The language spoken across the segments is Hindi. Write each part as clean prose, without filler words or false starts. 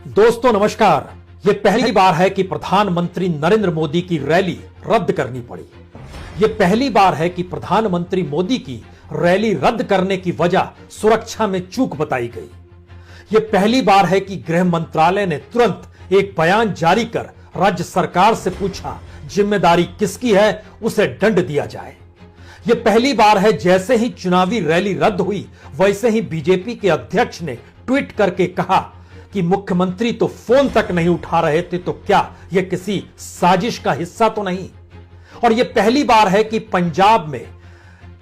दोस्तों नमस्कार। यह पहली बार है कि प्रधानमंत्री नरेंद्र मोदी की रैली रद्द करनी पड़ी। यह पहली बार है कि प्रधानमंत्री मोदी की रैली रद्द करने की वजह सुरक्षा में चूक बताई गई। यह पहली बार है कि गृह मंत्रालय ने तुरंत एक बयान जारी कर राज्य सरकार से पूछा जिम्मेदारी किसकी है, उसे दंड दिया जाए। यह पहली बार है जैसे ही चुनावी रैली रद्द हुई वैसे ही बीजेपी के अध्यक्ष ने ट्वीट करके कहा कि मुख्यमंत्री तो फोन तक नहीं उठा रहे थे, तो क्या यह किसी साजिश का हिस्सा तो नहीं। और यह पहली बार है कि पंजाब में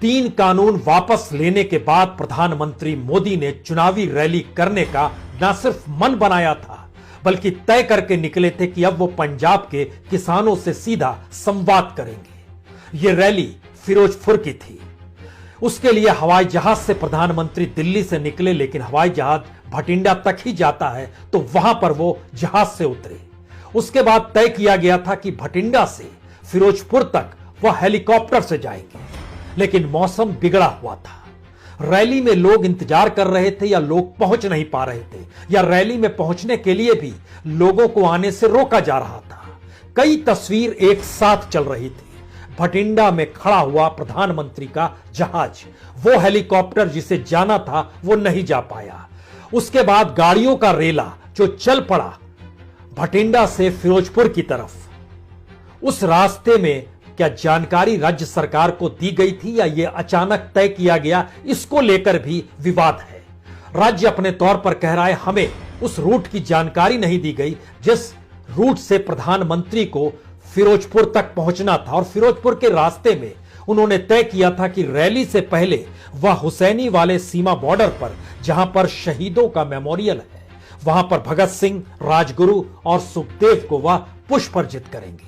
3 कानून वापस लेने के बाद प्रधानमंत्री मोदी ने चुनावी रैली करने का न सिर्फ मन बनाया था बल्कि तय करके निकले थे कि अब वो पंजाब के किसानों से सीधा संवाद करेंगे। यह रैली फिरोजपुर की थी। उसके लिए हवाई जहाज से प्रधानमंत्री दिल्ली से निकले, लेकिन हवाई जहाज भटिंडा तक ही जाता है तो वहां पर वो जहाज से उतरे। उसके बाद तय किया गया था कि भटिंडा से फिरोजपुर तक वह हेलीकॉप्टर से जाएंगे, लेकिन मौसम बिगड़ा हुआ था। रैली में लोग इंतजार कर रहे थे या लोग पहुंच नहीं पा रहे थे, या रैली में पहुंचने के लिए भी लोगों को आने से रोका जा रहा था। कई तस्वीर एक साथ चल रही थी। भटिंडा में खड़ा हुआ प्रधानमंत्री का जहाज, वो हेलीकॉप्टर जिसे जाना था वो नहीं जा पाया। उसके बाद गाड़ियों का रेला जो चल पड़ा भटिंडा से फिरोजपुर की तरफ। उस रास्ते में क्या जानकारी राज्य सरकार को दी गई थी या यह अचानक तय किया गया, इसको लेकर भी विवाद है। राज्य अपने तौर पर कह रहा है हमें उस रूट की जानकारी नहीं दी गई जिस रूट से प्रधानमंत्री को फिरोजपुर तक पहुंचना था। और फिरोजपुर के रास्ते में उन्होंने तय किया था कि रैली से पहले वह हुसैनी वाले सीमा बॉर्डर पर, जहां पर शहीदों का मेमोरियल है, वहां पर भगत सिंह, राजगुरु और सुखदेव को वह पुष्प अर्पित करेंगे,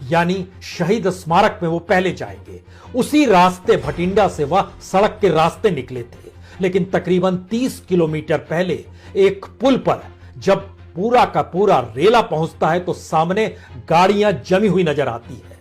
यानी शहीद स्मारक में वो पहले जाएंगे। उसी रास्ते भटिंडा से वह सड़क के रास्ते निकले थे, लेकिन तकरीबन 30 किलोमीटर पहले एक पुल पर जब पूरा का पूरा रेला पहुंचता है तो सामने गाड़ियां जमी हुई नजर आती है।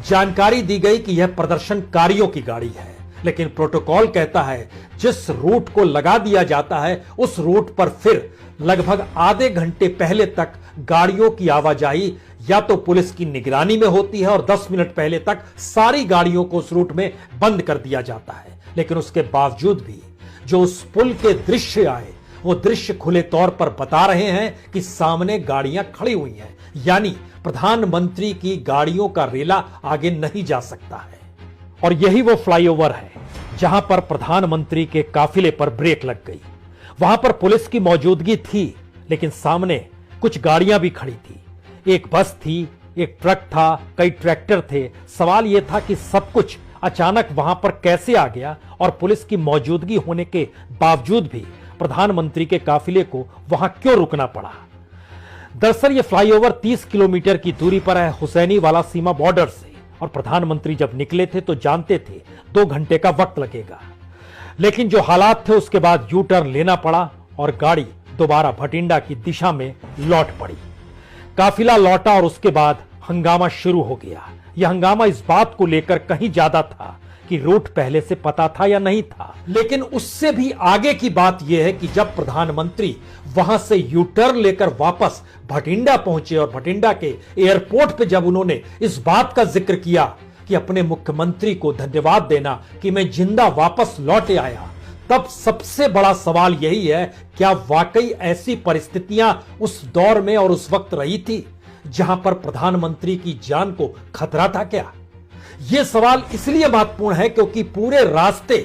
जानकारी दी गई कि यह प्रदर्शनकारियों की गाड़ी है, लेकिन प्रोटोकॉल कहता है जिस रूट को लगा दिया जाता है उस रूट पर फिर लगभग आधे घंटे पहले तक गाड़ियों की आवाजाही या तो पुलिस की निगरानी में होती है और 10 मिनट पहले तक सारी गाड़ियों को उस रूट में बंद कर दिया जाता है। लेकिन उसके बावजूद भी जो उस पुल के दृश्य आए वो दृश्य खुले तौर पर बता रहे हैं कि सामने गाड़ियां खड़ी हुई हैं, यानी प्रधानमंत्री की गाड़ियों का रेला आगे नहीं जा सकता है। और यही वो फ्लाईओवर है जहां पर प्रधानमंत्री के काफिले पर ब्रेक लग गई। वहां पर पुलिस की मौजूदगी थी, लेकिन सामने कुछ गाड़ियां भी खड़ी थी। एक बस थी, एक ट्रक था, कई ट्रैक्टर थे। सवाल यह था कि सब कुछ अचानक वहां पर कैसे आ गया और पुलिस की मौजूदगी होने के बावजूद भी प्रधानमंत्री के काफिले को वहां क्यों रुकना पड़ा। दरअसल यह फ्लाईओवर 30 किलोमीटर की दूरी पर है हुसैनी वाला सीमा बॉर्डर से, और प्रधानमंत्री जब निकले थे तो जानते थे 2 घंटे का वक्त लगेगा। लेकिन जो हालात थे उसके बाद यू टर्न लेना पड़ा और गाड़ी दोबारा भटिंडा की दिशा में लौट पड़ी। काफिला लौटा और उसके बाद हंगामा शुरू हो गया। यह हंगामा इस बात को लेकर कहीं ज्यादा था कि रूट पहले से पता था या नहीं था, लेकिन उससे भी आगे की बात यह है कि जब प्रधानमंत्री वहां से यू टर्न लेकर वापस भटिंडा पहुंचे और भटिंडा के एयरपोर्ट पे जब उन्होंने इस बात का जिक्र किया कि अपने मुख्यमंत्री को धन्यवाद देना कि मैं जिंदा वापस लौटे आया, तब सबसे बड़ा सवाल यही है, क्या वाकई ऐसी परिस्थितियां उस दौर में और उस वक्त रही थी जहां पर प्रधानमंत्री की जान को खतरा था क्या? यह सवाल इसलिए महत्वपूर्ण है क्योंकि पूरे रास्ते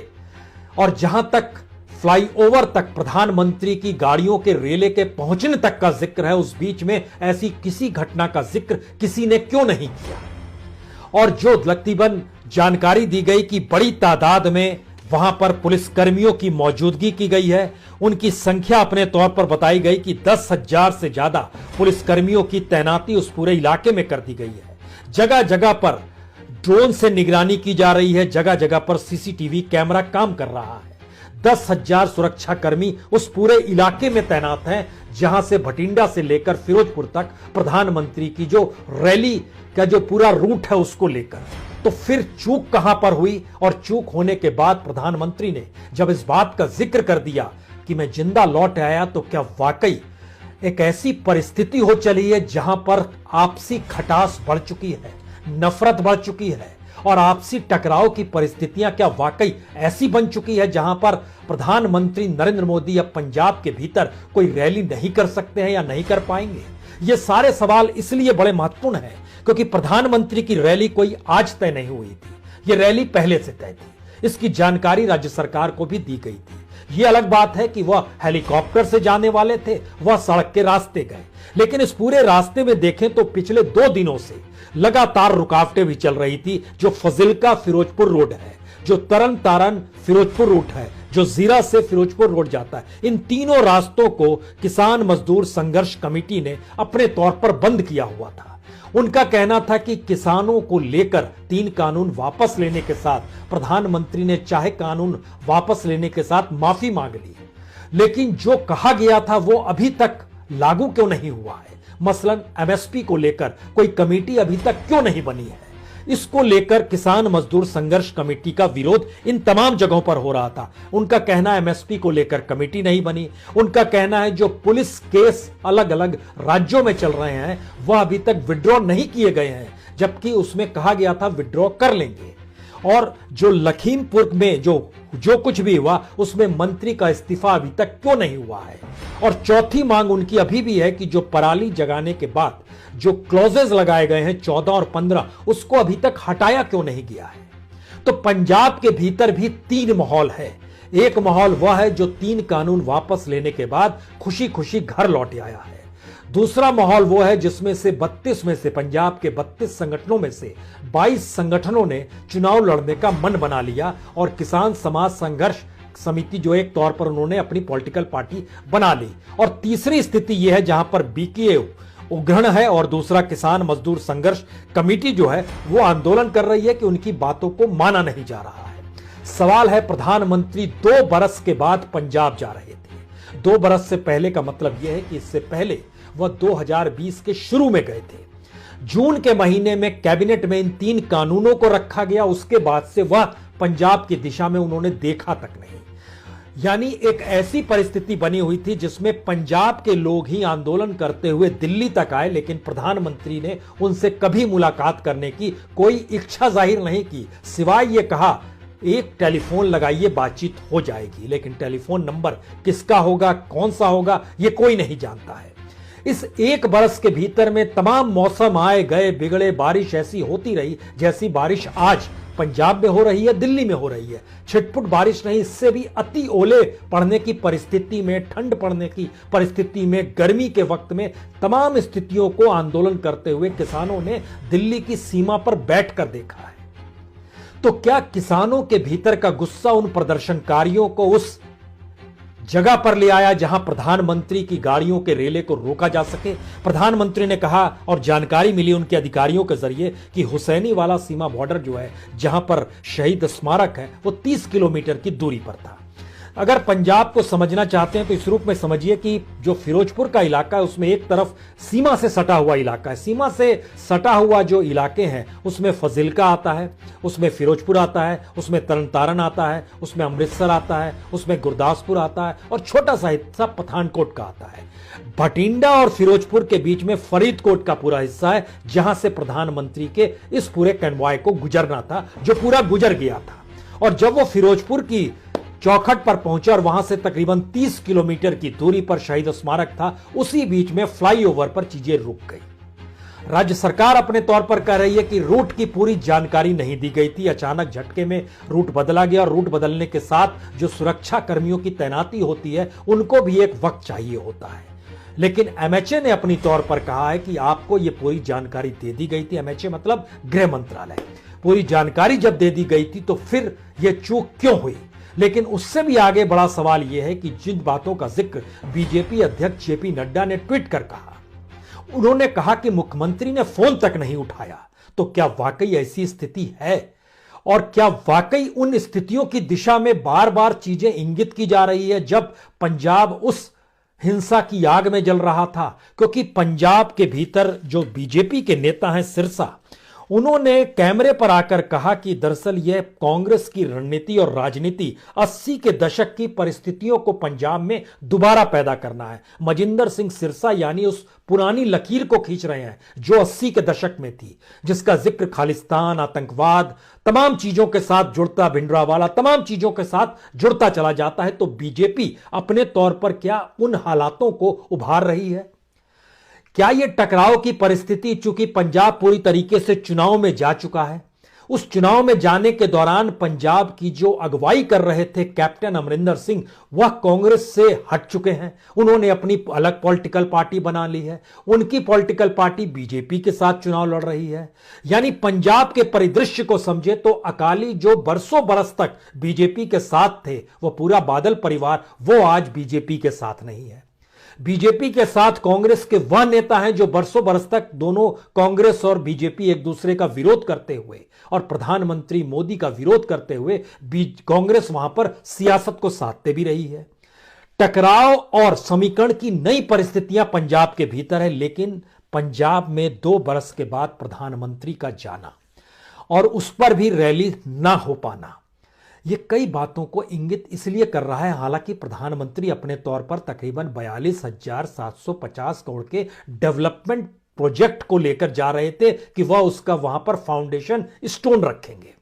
और जहां तक फ्लाईओवर तक प्रधानमंत्री की गाड़ियों के रेले के पहुंचने तक का जिक्र है, उस बीच में ऐसी किसी घटना का जिक्र किसी ने क्यों नहीं किया। और जो तकरीबन जानकारी दी गई कि बड़ी तादाद में वहां पर पुलिसकर्मियों की मौजूदगी की गई है, उनकी संख्या अपने तौर पर बताई गई कि 10,000 से ज्यादा पुलिसकर्मियों की तैनाती उस पूरे इलाके में कर दी गई है। जगह जगह पर ड्रोन से निगरानी की जा रही है, जगह जगह पर सीसीटीवी कैमरा काम कर रहा है। 10,000 सुरक्षा कर्मी उस पूरे इलाके में तैनात हैं जहां से भटिंडा से लेकर फिरोजपुर तक प्रधानमंत्री की जो रैली का जो पूरा रूट है उसको लेकर। तो फिर चूक कहां पर हुई? और चूक होने के बाद प्रधानमंत्री ने जब इस बात का जिक्र कर दिया कि मैं जिंदा लौट आया, तो क्या वाकई एक ऐसी परिस्थिति हो चली है जहां पर आपसी खटास बढ़ चुकी है, नफरत बढ़ चुकी है और आपसी टकराव की परिस्थितियां क्या वाकई ऐसी बन चुकी है जहां पर प्रधानमंत्री नरेंद्र मोदी अब पंजाब के भीतर कोई रैली नहीं कर सकते हैं या नहीं कर पाएंगे। ये सारे सवाल इसलिए बड़े महत्वपूर्ण हैं क्योंकि प्रधानमंत्री की रैली कोई आज तय नहीं हुई थी, ये रैली पहले से तय थी। इसकी जानकारी राज्य सरकार को भी दी गई थी। ये अलग बात है कि वह हेलीकॉप्टर से जाने वाले थे, वह सड़क के रास्ते गए, लेकिन इस पूरे रास्ते में देखें तो पिछले 2 दिनों से लगातार रुकावटें भी चल रही थी। जो फजिल्का फिरोजपुर रोड है, जो तरन तारण फिरोजपुर रूट है, जो जीरा से फिरोजपुर रोड जाता है, इन तीनों रास्तों को किसान मजदूर संघर्ष कमेटी ने अपने तौर पर बंद किया हुआ था। उनका कहना था कि किसानों को लेकर 3 कानून वापस लेने के साथ प्रधानमंत्री ने चाहे कानून वापस लेने के साथ माफी मांग ली, लेकिन जो कहा गया था वो अभी तक लागू क्यों नहीं हुआ है। मसलन एमएसपी को लेकर कोई कमेटी अभी तक क्यों नहीं बनी है। इसको लेकर किसान मजदूर संघर्ष कमेटी का विरोध इन तमाम जगहों पर हो रहा था। उनका कहना है एमएसपी को लेकर कमेटी नहीं बनी। उनका कहना है जो पुलिस केस अलग अलग राज्यों में चल रहे हैं वह अभी तक विड्रॉ नहीं किए गए हैं, जबकि उसमें कहा गया था विड्रॉ कर लेंगे। और जो लखीमपुर में जो कुछ भी हुआ उसमें मंत्री का इस्तीफा अभी तक क्यों नहीं हुआ है। और चौथी मांग उनकी अभी भी है कि जो पराली जगाने के बाद जो क्लॉजेज लगाए गए हैं 14 और 15, उसको अभी तक हटाया क्यों नहीं गया है। तो पंजाब के भीतर भी 3 माहौल है। एक माहौल वह है जो 3 कानून वापस लेने के बाद खुशी खुशी घर लौट आया है। दूसरा माहौल वो है जिसमें से 32 में से पंजाब के 32 संगठनों में से 22 संगठनों ने चुनाव लड़ने का मन बना लिया और किसान समाज संघर्ष समिति जो एक तौर पर उन्होंने अपनी पॉलिटिकल पार्टी बना ली। और तीसरी स्थिति यह है जहां पर बीकेयू उग्रण है और दूसरा किसान मजदूर संघर्ष कमेटी जो है वो आंदोलन कर रही है कि उनकी बातों को माना नहीं जा रहा है। सवाल है प्रधानमंत्री 2 बरस के बाद पंजाब जा रहे थे। 2 बरस से पहले का मतलब यह है कि इससे पहले वह 2020 के शुरू में गए थे। जून के महीने में कैबिनेट में इन 3 कानूनों को रखा गया, उसके बाद से वह पंजाब की दिशा में उन्होंने देखा तक नहीं। यानी एक ऐसी परिस्थिति बनी हुई थी जिसमें पंजाब के लोग ही आंदोलन करते हुए दिल्ली तक आए, लेकिन प्रधानमंत्री ने उनसे कभी मुलाकात करने की कोई इच्छा जाहिर नहीं की, सिवाय ये कहा एक टेलीफोन लगाइए बातचीत हो जाएगी। लेकिन टेलीफोन नंबर किसका होगा, कौन सा होगा, यह कोई नहीं जानता है। इस 1 बरस के भीतर में तमाम मौसम आए गए बिगड़े, बारिश ऐसी होती रही जैसी बारिश आज पंजाब में हो रही है, दिल्ली में हो रही है। छिटपुट बारिश नहीं, इससे भी अति ओले पड़ने की परिस्थिति में, ठंड पड़ने की परिस्थिति में, गर्मी के वक्त में तमाम स्थितियों को आंदोलन करते हुए किसानों ने दिल्ली की सीमा पर बैठकर देखा है। तो क्या किसानों के भीतर का गुस्सा उन प्रदर्शनकारियों को उस जगह पर ले आया जहां प्रधानमंत्री की गाड़ियों के रेले को रोका जा सके? प्रधानमंत्री ने कहा और जानकारी मिली उनके अधिकारियों के जरिए कि हुसैनी वाला सीमा बॉर्डर जो है जहां पर शहीद स्मारक है वो 30 किलोमीटर की दूरी पर था। अगर पंजाब को समझना चाहते हैं तो इस रूप में समझिए कि जो फिरोजपुर का इलाका है उसमें एक तरफ सीमा से सटा हुआ इलाका है। सीमा से सटा हुआ जो इलाके हैं उसमें फजिल्का आता है, उसमें फिरोजपुर आता है, उसमें तरन तारण आता है, उसमें अमृतसर आता है, उसमें गुरदासपुर आता है और छोटा सा हिस्सा पठानकोट का आता है। भटिंडा और फिरोजपुर के बीच में फरीदकोट का पूरा हिस्सा है जहां से प्रधानमंत्री के इस पूरे कन्वॉय को गुजरना था, जो पूरा गुजर गया था। और जब वो फिरोजपुर की चौखट पर पहुंचा और वहां से तकरीबन 30 किलोमीटर की दूरी पर शहीद स्मारक था, उसी बीच में फ्लाईओवर पर चीजें रुक गई। राज्य सरकार अपने तौर पर कह रही है कि रूट की पूरी जानकारी नहीं दी गई थी, अचानक झटके में रूट बदला गया और रूट बदलने के साथ जो सुरक्षा कर्मियों की तैनाती होती है उनको भी एक वक्त चाहिए होता है। लेकिन एमएचए ने अपनी तौर पर कहा है कि आपको यह पूरी जानकारी दे दी गई थी। एमएचए मतलब गृह मंत्रालय। पूरी जानकारी जब दे दी गई थी तो फिर यह चूक क्यों हुई? लेकिन उससे भी आगे बड़ा सवाल यह है कि जिन बातों का जिक्र बीजेपी अध्यक्ष जेपी नड्डा ने ट्वीट कर कहा, उन्होंने कहा कि मुख्यमंत्री ने फोन तक नहीं उठाया, तो क्या वाकई ऐसी स्थिति है? और क्या वाकई उन स्थितियों की दिशा में बार बार चीजें इंगित की जा रही है जब पंजाब उस हिंसा की आग में जल रहा था? क्योंकि पंजाब के भीतर जो बीजेपी के नेता हैं सिरसा, उन्होंने कैमरे पर आकर कहा कि दरअसल यह कांग्रेस की रणनीति और राजनीति 80 के दशक की परिस्थितियों को पंजाब में दोबारा पैदा करना है। मजिंदर सिंह सिरसा यानी उस पुरानी लकीर को खींच रहे हैं जो 80 के दशक में थी, जिसका जिक्र खालिस्तान, आतंकवाद, तमाम चीजों के साथ जुड़ता, भिंडरावाला, तमाम चीजों के साथ जुड़ता चला जाता है। तो बीजेपी अपने तौर पर क्या उन हालातों को उभार रही है? क्या यह टकराव की परिस्थिति, चूंकि पंजाब पूरी तरीके से चुनाव में जा चुका है, उस चुनाव में जाने के दौरान पंजाब की जो अगुवाई कर रहे थे कैप्टन अमरिंदर सिंह, वह कांग्रेस से हट चुके हैं। उन्होंने अपनी अलग पॉलिटिकल पार्टी बना ली है। उनकी पॉलिटिकल पार्टी बीजेपी के साथ चुनाव लड़ रही है। यानी पंजाब के परिदृश्य को समझे तो अकाली जो बरसों बरस तक बीजेपी के साथ थे, वह पूरा बादल परिवार, वो आज बीजेपी के साथ नहीं है। बीजेपी के साथ कांग्रेस के वह नेता हैं जो बरसों बरस तक दोनों कांग्रेस और बीजेपी एक दूसरे का विरोध करते हुए और प्रधानमंत्री मोदी का विरोध करते हुए कांग्रेस वहां पर सियासत को साधते भी रही है। टकराव और समीकरण की नई परिस्थितियां पंजाब के भीतर है, लेकिन पंजाब में 2 बरस के बाद प्रधानमंत्री का जाना और उस पर भी रैली ना हो पाना, यह कई बातों को इंगित इसलिए कर रहा है। हालांकि प्रधानमंत्री अपने तौर पर तकरीबन 42,750 करोड़ के डेवलपमेंट प्रोजेक्ट को लेकर जा रहे थे कि वह उसका वहां पर फाउंडेशन स्टोन रखेंगे।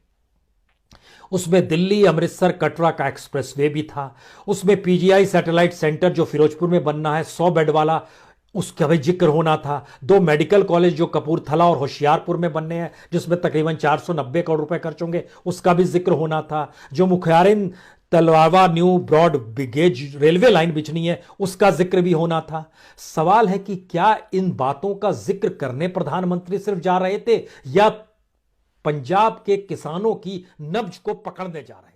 उसमें दिल्ली, अमृतसर, कटरा का एक्सप्रेसवे भी था। उसमें पीजीआई सैटेलाइट सेंटर जो फिरोजपुर में बनना है 100 बेड वाला, उसका भी जिक्र होना था। 2 मेडिकल कॉलेज जो कपूरथला और होशियारपुर में बनने हैं, जिसमें तकरीबन 490 करोड़ रुपए खर्च होंगे, उसका भी जिक्र होना था। जो Mukerian Talwara new broad gauge railway line बिछनी है, उसका जिक्र भी होना था। सवाल है कि क्या इन बातों का जिक्र करने प्रधानमंत्री सिर्फ जा रहे थे या पंजाब के किसानों की नब्ज को पकड़ने जा रहे हैं?